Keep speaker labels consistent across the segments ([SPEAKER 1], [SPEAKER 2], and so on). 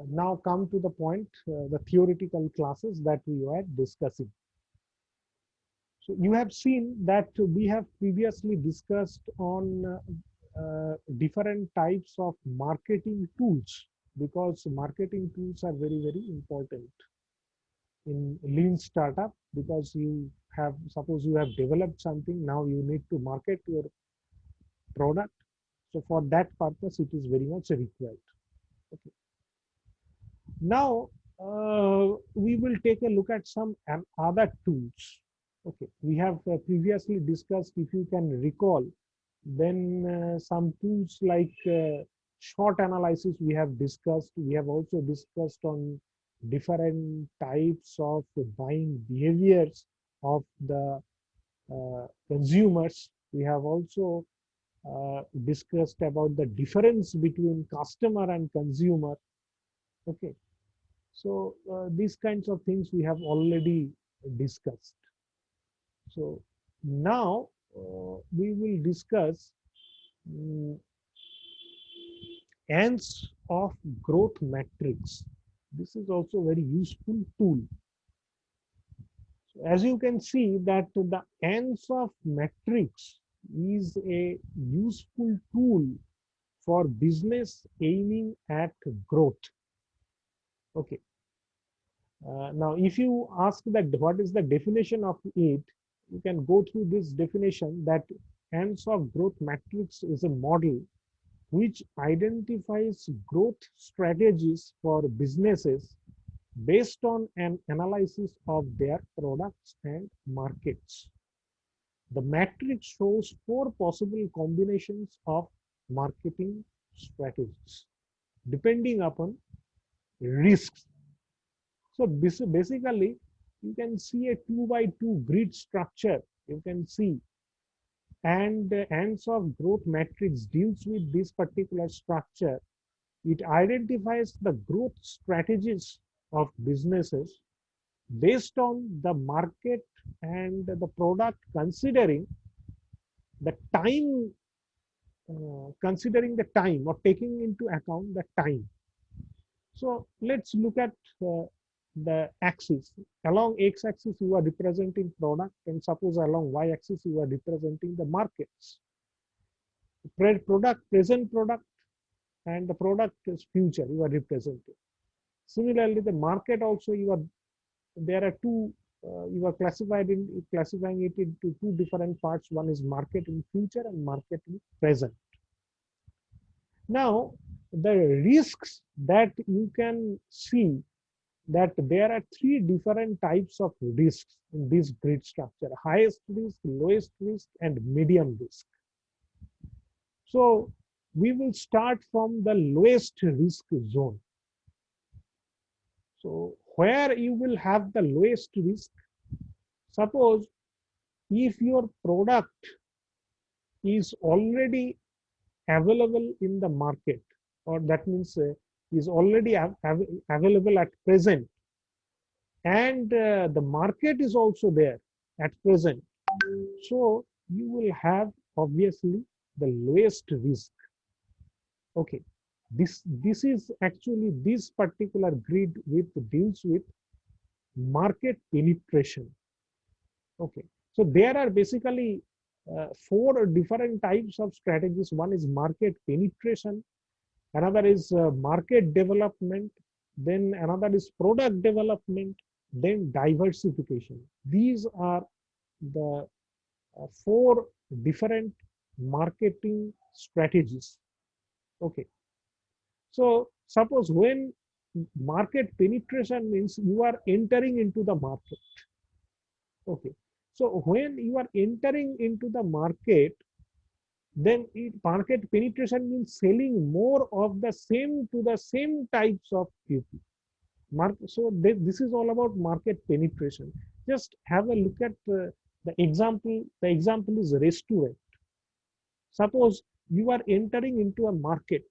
[SPEAKER 1] now come to the point, the theoretical classes that we were discussing. So you have seen that we have previously discussed on different types of marketing tools, because marketing tools are very, very important in lean startup, because you have, suppose you have developed something, now you need to market your product. So for that purpose, it is very much required. Okay. Now, we will take a look at some other tools. Okay, we have previously discussed, if you can recall, then some tools like short analysis we have discussed. We have also discussed on different types of buying behaviors of the consumers. We have also discussed about the difference between customer and consumer. Okay, so these kinds of things we have already discussed. So now we will discuss um, ants of growth matrix. This is also very useful tool. So as you can see that the ants of matrix is a useful tool for business aiming at growth. Okay. Now, if you ask that what is the definition of it, you can go through this definition that ants of growth matrix is a model which identifies growth strategies for businesses based on an analysis of their products and markets. The matrix shows four possible combinations of marketing strategies depending upon risks. So basically, you can see a 2 by 2 grid structure. You can see, and the ants of growth matrix deals with this particular structure. It identifies the growth strategies of businesses based on the market and the product, the time, considering the time or taking into account the time. So let's look at the axis. Along x-axis you are representing product, and suppose along y-axis you are representing the markets. Product, present product, and the product is future you are representing. Similarly, the market also there are two, you are classifying it into two different parts. One is market in future and market in present. Now, the risks that you can see, that there are three different types of risks in this grid structure: highest risk, lowest risk, and medium risk. So we will start from the lowest risk zone. So where you will have the lowest risk, suppose if your product is already available in the market, or that means is already available at present, and the market is also there at present, so you will have obviously the lowest risk. Okay, this is actually, this particular grid deals with market penetration. Okay, so there are basically four different types of strategies. One is market penetration, another is market development, then another is product development, then diversification. These are the four different marketing strategies. Okay, so suppose when market penetration means you are entering into the market. Okay, so when you are entering into the market, then market penetration means selling more of the same to the same types of people. So this is all about market penetration. Just have a look at the example. The example is restaurant. Suppose you are entering into a market.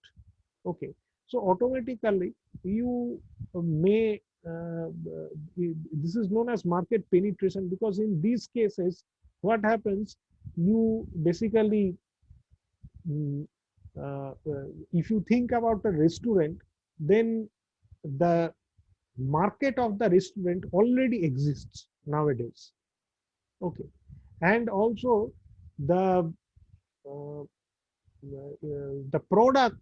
[SPEAKER 1] Okay, so automatically you may this is known as market penetration, because in these cases what happens, you basically if you think about a restaurant, then the market of the restaurant already exists nowadays. Okay, and also the uh, the product,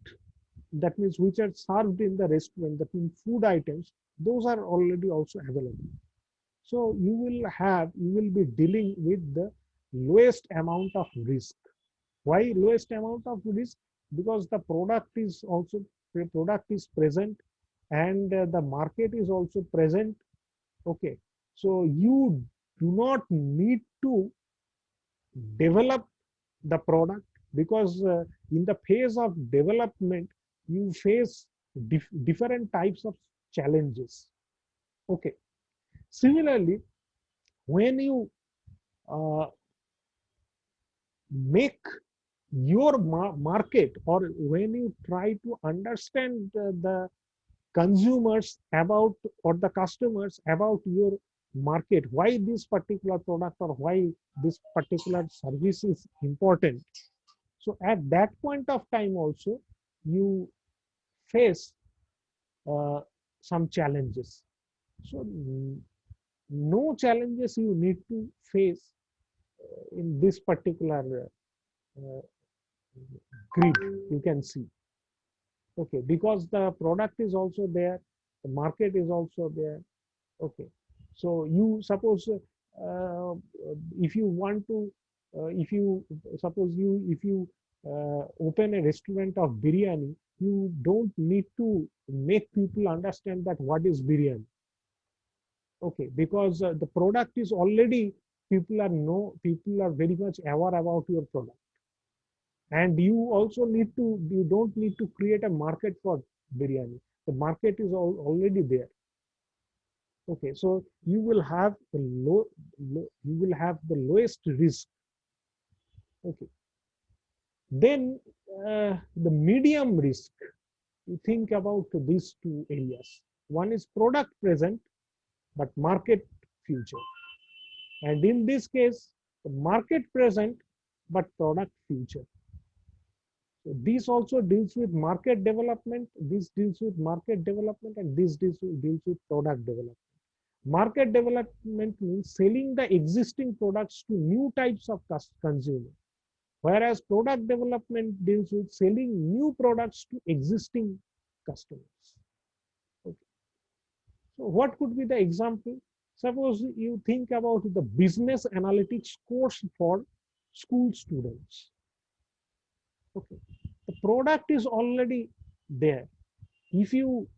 [SPEAKER 1] that means which are served in the restaurant, that means food items, those are already also available. So you will be dealing with the lowest amount of risk. Why lowest amount of risk? Because the product is present, and the market is also present. Okay, so you do not need to develop the product, because in the phase of development you face different types of challenges. Okay, similarly, when you uh, make your market, or when you try to understand the consumers about, or the customers about your market, why this particular product or why this particular service is important, so at that point of time also you face uh, some challenges. So no challenges you need to face in this particular uh, grid, you can see. Okay, because the product is also there, the market is also there. Okay, so you suppose if you want to if you suppose you if you open a restaurant of biryani, you don't need to make people understand that what is biryani. Okay, because the product is already, people are very much aware about your product, and you don't need to create a market for biryani. The market is already there. Okay, so you will have you will have the lowest risk. Okay, then the medium risk, you think about these two areas. One is product present but market future, and in this case the market present but product future. So this also deals with market development, this deals with market development, and this deals with product development. Market development means selling the existing products to new types of consumer, whereas product development deals with selling new products to existing customers. Okay. So what could be the example? Suppose you think about the business analytics course for school students. Okay, the product is already there. If you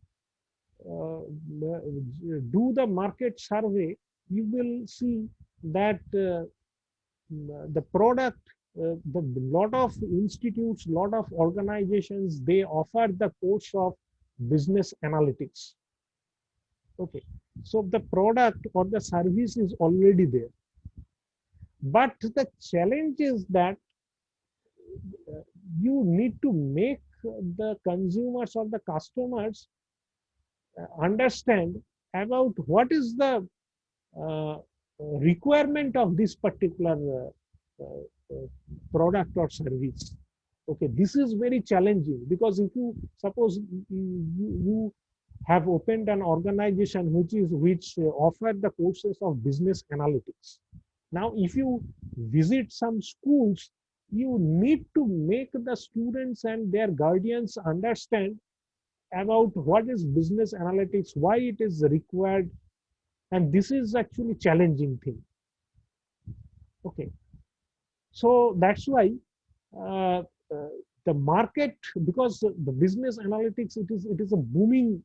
[SPEAKER 1] uh, do the market survey, you will see that the product, the lot of institutes, lot of organizations, they offer the course of business analytics. Okay, so the product or the service is already there, but the challenge is that uh, you need to make the consumers or the customers understand about what is the uh, requirement of this particular product or service. Okay, this is very challenging, because if you suppose you have opened an organization which offer the courses of business analytics. Now if you visit some schools, you need to make the students and their guardians understand about what is business analytics, why it is required, and this is actually challenging thing. Okay, so that's why uh, uh, the market, because the business analytics, it is a booming,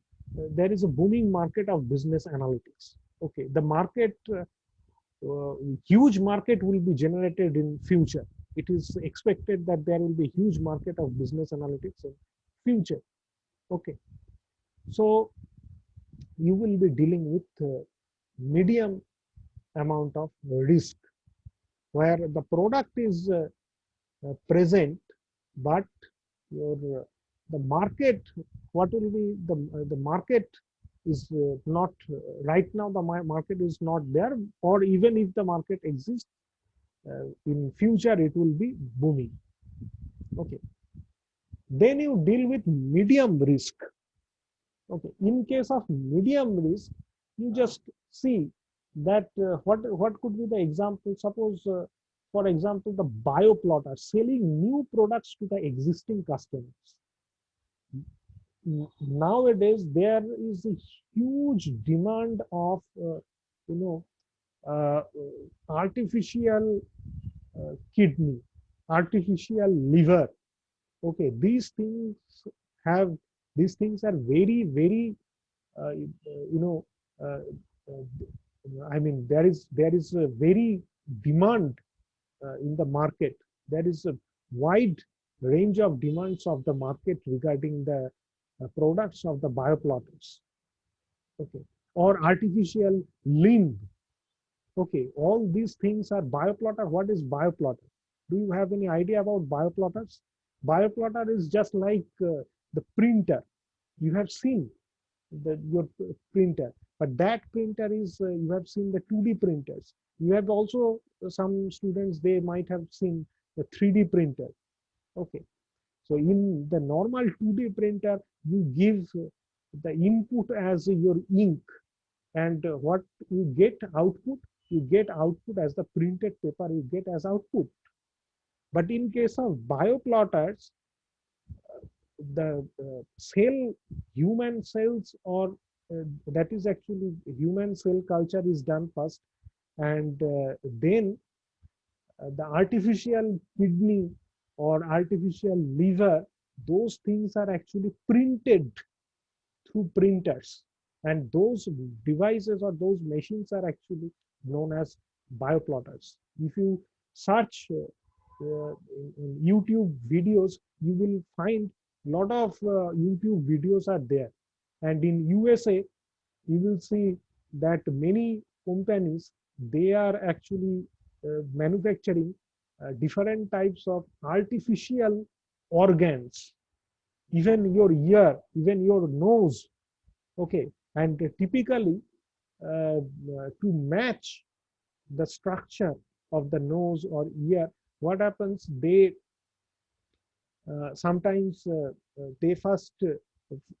[SPEAKER 1] there is a booming market of business analytics. Okay, the market, huge market will be generated in future. It is expected that there will be huge market of business analytics in future. Okay, so you will be dealing with medium amount of risk, where the product is present, but your the market, what will be the market is not right now, the market is not there, or even if the market exists, in future it will be booming. Okay, then you deal with medium risk. Okay. In case of medium risk, you just see that what could be the example. Suppose, for example, the bioplotter selling new products to the existing customers. Nowadays, there is a huge demand of you know uh, artificial kidney, artificial liver. Okay, have these things are very very you know uh, I mean there is a very demand in the market. There is a wide range of demands of the market regarding the products of the bioplotters. Okay, or artificial limb. Okay, all these things are bioplotter. What is bioplotter? Do you have any idea about bioplotters? Bioplotter is just like the printer. You have seen your printer, but that printer is you have seen the 2D printers. You have also some students, they might have seen the 3D printer. Okay, so in the normal 2D printer, you give the input as your ink, and what you get output, as the printed paper you get as output. But in case of bioplotters, the human cells, or that is actually human cell culture is done first, and then the artificial kidney or artificial liver, those things are actually printed through printers, and those devices or those machines are actually known as bioplotters. If you search in YouTube videos, you will find a lot of YouTube videos are there. And in USA, you will see that many companies, they are actually manufacturing different types of artificial organs, even your ear, even your nose. Okay, and typically to match the structure of the nose or ear, what happens, they sometimes they first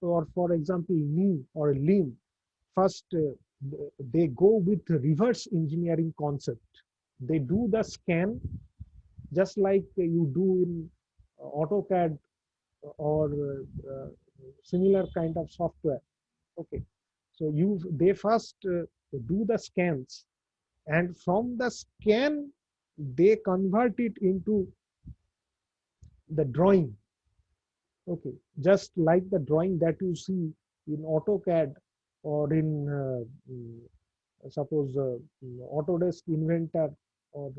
[SPEAKER 1] or for example knee or limb, first they go with reverse engineering concept. They do the scan just like you do in AutoCAD or similar kind of software. Okay, so they first do the scans, and from the scan they convert it into the drawing. Okay, just like the drawing that you see in AutoCAD or in suppose Autodesk Inventor or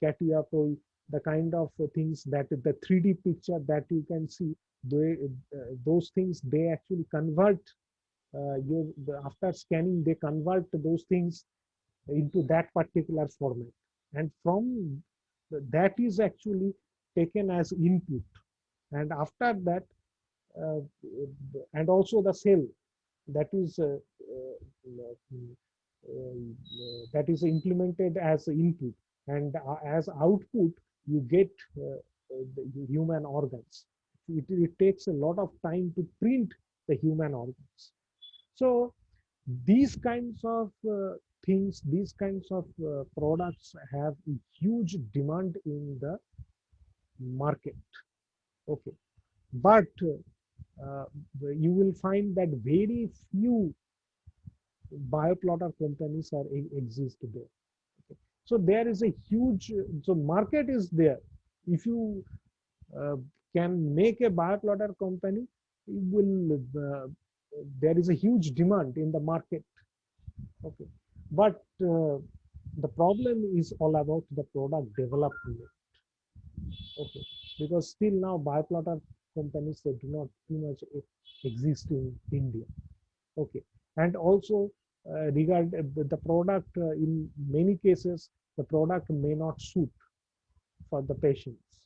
[SPEAKER 1] CATIA Pro, the kind of things that the 3D picture that you can see, those things they actually convert after scanning, they convert those things into that particular format, and from that is actually taken as input, and after that uh, and also the cell that is implemented as input, and as output you get the human organs. It takes a lot of time to print the human organs. So these kinds of things, these kinds of products have a huge demand in the market. Okay, but uh, you will find that very few bioplotter companies exist there. Okay. So there is a huge, so market is there. If you uh, can make a bioplotter company, it will there is a huge demand in the market. Okay, but the problem is all about the product development. Okay, because still now bioplotter companies, they do not too much exist in India. Okay, and also regard the product, in many cases the product may not suit for the patients.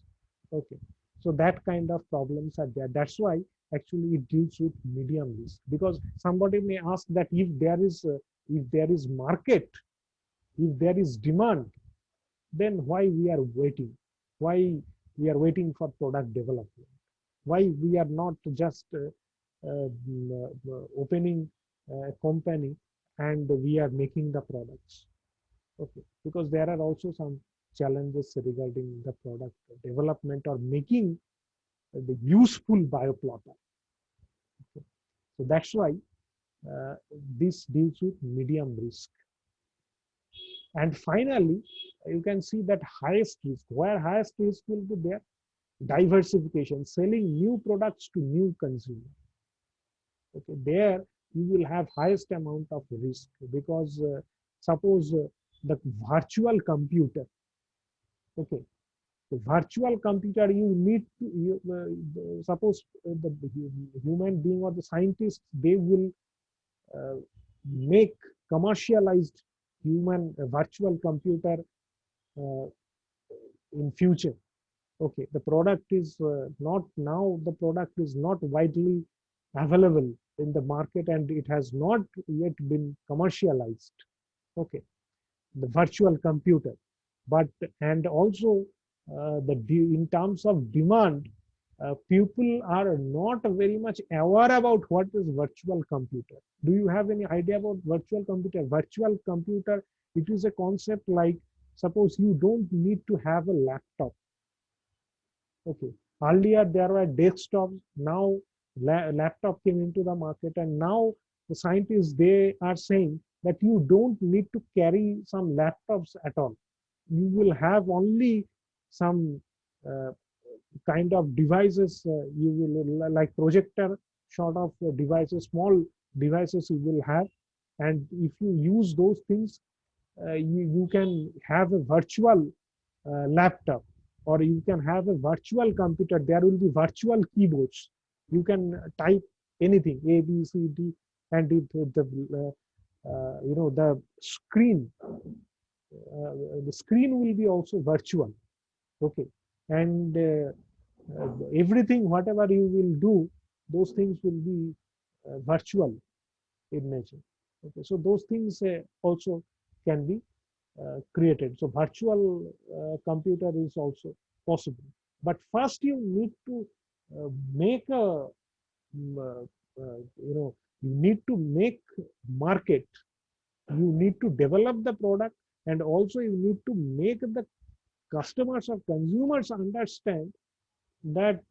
[SPEAKER 1] Okay, so that kind of problems are there. That's why actually it deals with medium risk, because somebody may ask that if there is market, if there is demand, then why we are waiting, why we are waiting for product development, why we are not just opening a company and we are making the products. Okay, because there are also some challenges regarding the product development or making the useful bioplotter. Okay. So that's why uh, this deals with medium risk. And finally, you can see that highest risk, where highest risk will be there, diversification, selling new products to new consumers. Okay, there you will have highest amount of risk because suppose the virtual computer, okay, the virtual computer you need to suppose the human being or the scientists, they will uh, make commercialized human virtual computer uh, in future. Okay, the product is not now, the product is not widely available in the market and it has not yet been commercialized. Okay, the virtual computer. But and also in terms of demand, people are not very much aware about what is virtual computer. Do you have any idea about virtual computer? Virtual computer, it is a concept like, suppose you don't need to have a laptop. Okay. Earlier there were desktops. Now laptop came into the market, and now the scientists, they are saying that you don't need to carry some laptops at all. You will have only some uh, kind of devices. You will like projector sort of devices, small devices you will have, and if you use those things, you can have a virtual laptop, or you can have a virtual computer. There will be virtual keyboards. You can type anything, A, B, C, D, and the screen. The screen will be also virtual. Okay, and everything, whatever you will do, those things will be virtual in nature. Okay, so those things also can be created. So virtual computer is also possible. But first you need to make a, you need to make market. You need to develop the product, and also you need to make the customers or consumers understand that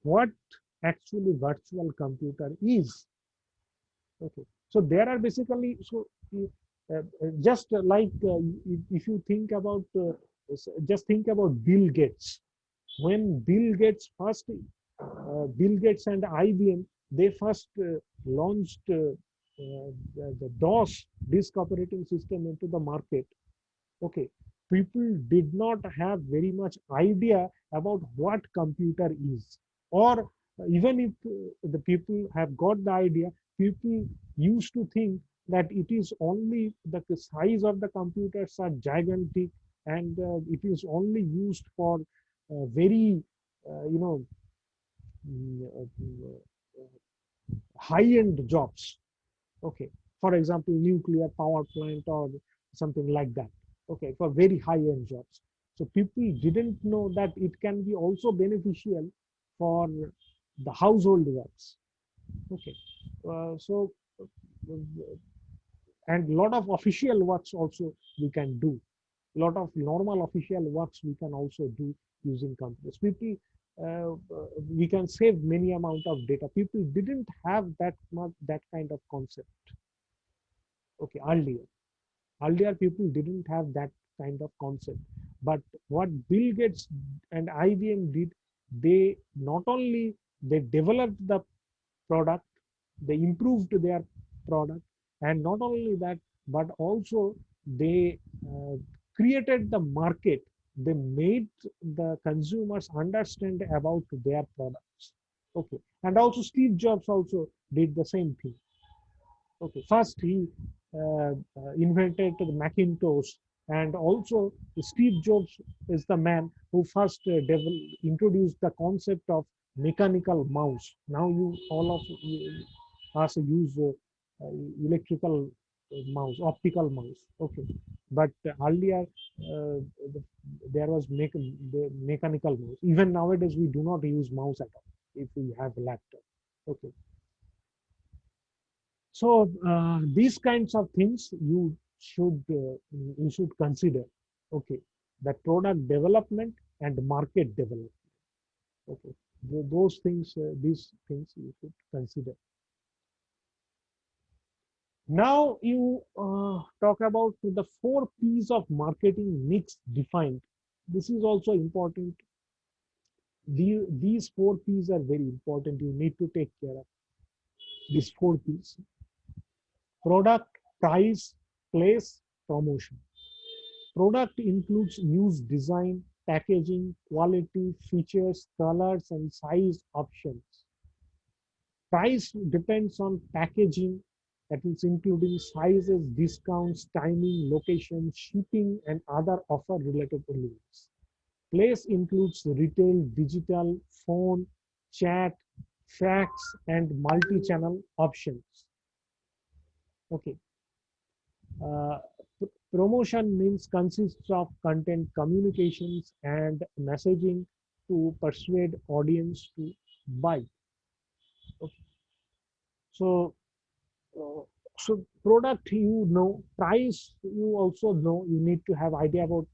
[SPEAKER 1] what actually virtual computer is. Okay, so there are basically, so just like if you think about just think about Bill Gates. When Bill Gates and IBM, they first launched the DOS, disk operating system, into the market. Okay, people did not have very much idea about what computer is, or even if the people have got the idea, people used to think that it is only the size of the computers are gigantic, and it is only used for very you know high-end jobs. Okay, for example, nuclear power plant or something like that. Okay, for very high-end jobs. So people didn't know that it can be also beneficial for the household works. Okay, so and a lot of official works also we can do. A lot of normal official works we can also do using computers. People, we can save many amount of data. People didn't have that much, that kind of concept. Okay, earlier people didn't have that kind of concept. But what Bill Gates and IBM did, they not only they developed the product, they improved their product, and not only that, but also they created the market. They made the consumers understand about their products. Okay, and also Steve Jobs also did the same thing. Okay, first he invented the Macintosh, and also Steve Jobs is the man who first introduced the concept of mechanical mouse. Now you all of you us use electrical mouse, optical mouse. Okay, but earlier the, there was the mechanical mouse. Even nowadays we do not use mouse at all if we have a laptop. Okay. So these kinds of things you should consider. Okay, that product development and market development. Okay, those things, these things you should consider. Now you talk about the 4 P's of marketing mix defined. This is also important. These 4 P's are very important. You need to take care of these 4 P's: product, price, place, promotion. Product includes news design, packaging, quality, features, colors, and size options. Price depends on packaging, that is including sizes, discounts, timing, location, shipping, and other offer related elements. Place includes retail, digital, phone, chat, fax, and multi-channel options. Okay. Uh, Promotion means consists of content communications and messaging to persuade audience to buy. Okay. So, uh, so product you know, price you also know. You need to have idea about.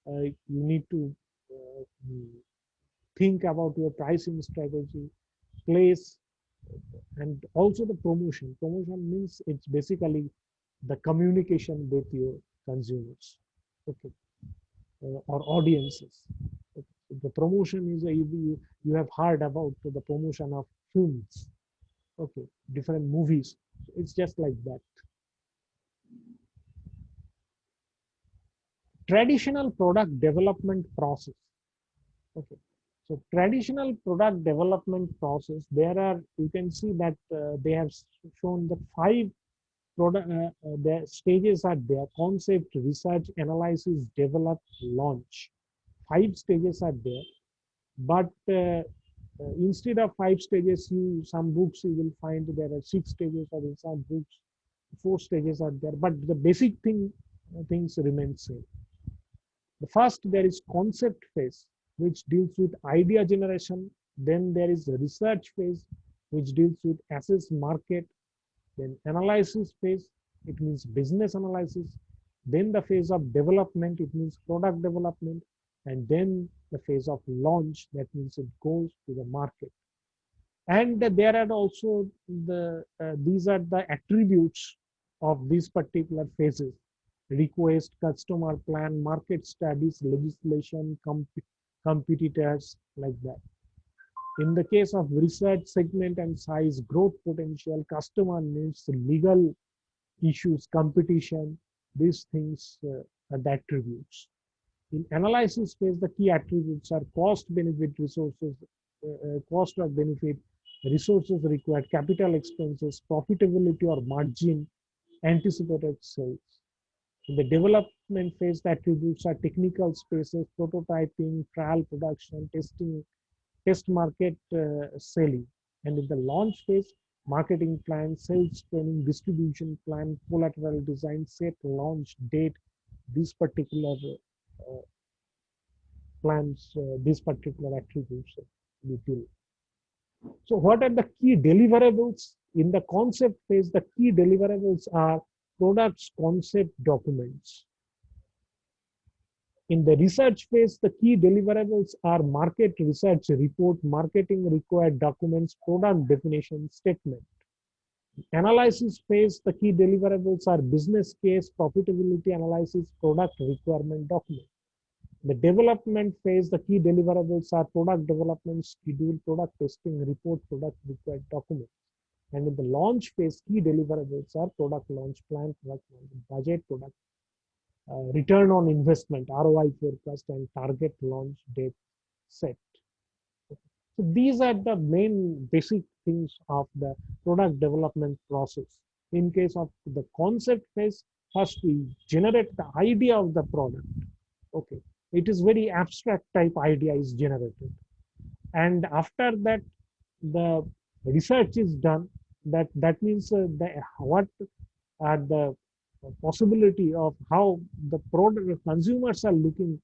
[SPEAKER 1] You need to mm, think about your pricing strategy, place, and also the promotion. Promotion means it's basically the communication with your consumers. Okay. Or audiences. The promotion is you have heard about the promotion of films, okay, different movies. It's just like that. Traditional product development process. Okay, so traditional product development process. There are you can see that they have shown the 5 product the stages are there: concept, research, analysis, develop, launch. 5 stages are there, but instead of 5 stages, some books you will find there are 6 stages, or in some books 4 stages are there, but the basic things remain same. The first, there is concept phase, which deals with idea generation. Then there is the research phase, which deals with assess market. Then analysis phase, it means business analysis. Then the phase of development, it means product development. And then the phase of launch, that means it goes to the market. And there are also these are the attributes of these particular phases: request, customer plan, market studies, legislation, competitors, like that. In the case of research, segment and size, growth potential, customer needs, legal issues, competition, these things are the attributes. In analysis phase, the key attributes are cost, benefit, resources, cost of benefit, resources required, capital expenses, profitability or margin, anticipated sales. In the development phase, the attributes are technical spaces, prototyping, trial production, testing, test market, selling. And in the launch phase, marketing plan, sales training, distribution plan, collateral design, set, launch date, these particular plans, these particular attributes we deal. So what are the key deliverables? In the concept phase, the key deliverables are products concept documents. In the research phase, the key deliverables are market research report, marketing required documents, product definition statement. Analysis phase, the key deliverables are business case, profitability analysis, product requirement document. The development phase, the key deliverables are product development schedule, product testing report, product required document. And in the launch phase, key deliverables are product launch plan, product launch budget, product return on investment, ROI forecast, and target launch date set. So these are the main basic things of the product development process. In case of the concept phase, first we generate the idea of the product. Okay, it is very abstract type idea is generated, and after that the research is done. That means what are the possibility of how the product consumers are looking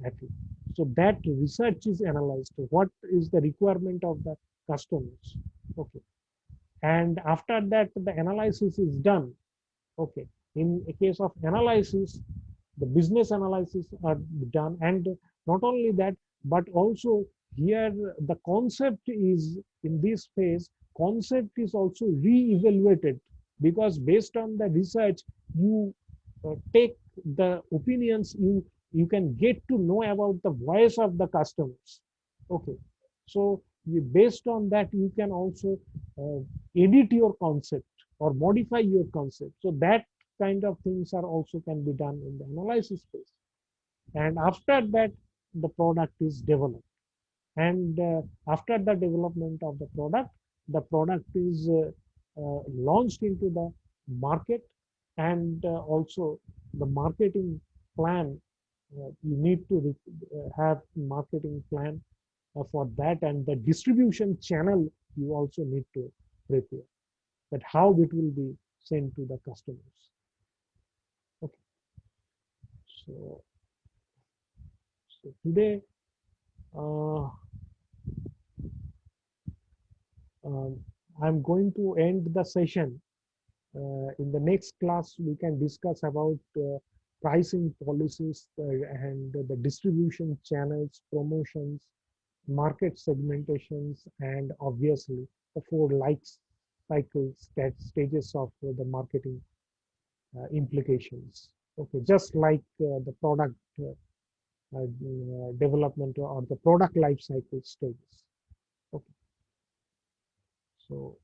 [SPEAKER 1] at it. So that research is analyzed. What is the requirement of the customers? Okay. And after that, the analysis is done. Okay. In a case of analysis, the business analysis are done, and not only that, but also here the concept is in this phase. Concept is also re-evaluated, because based on the research, you take the opinions, you can get to know about the voice of the customers. Okay, so based on that, you can also uh, edit your concept or modify your concept. So that kind of things are also can be done in the analysis phase. And after that, the product is developed. And after the development of the product is launched into the market. And also the marketing plan, you need to have marketing plan for that, and the distribution channel you also need to prepare, that how it will be sent to the customers. Okay, so, so today uh, um, I'm going to end the session. In the next class, we can discuss about pricing policies and the distribution channels, promotions, market segmentations, and obviously the four life cycles, stages of the marketing implications. Okay, just like the product development or the product life cycle stages. Okay, so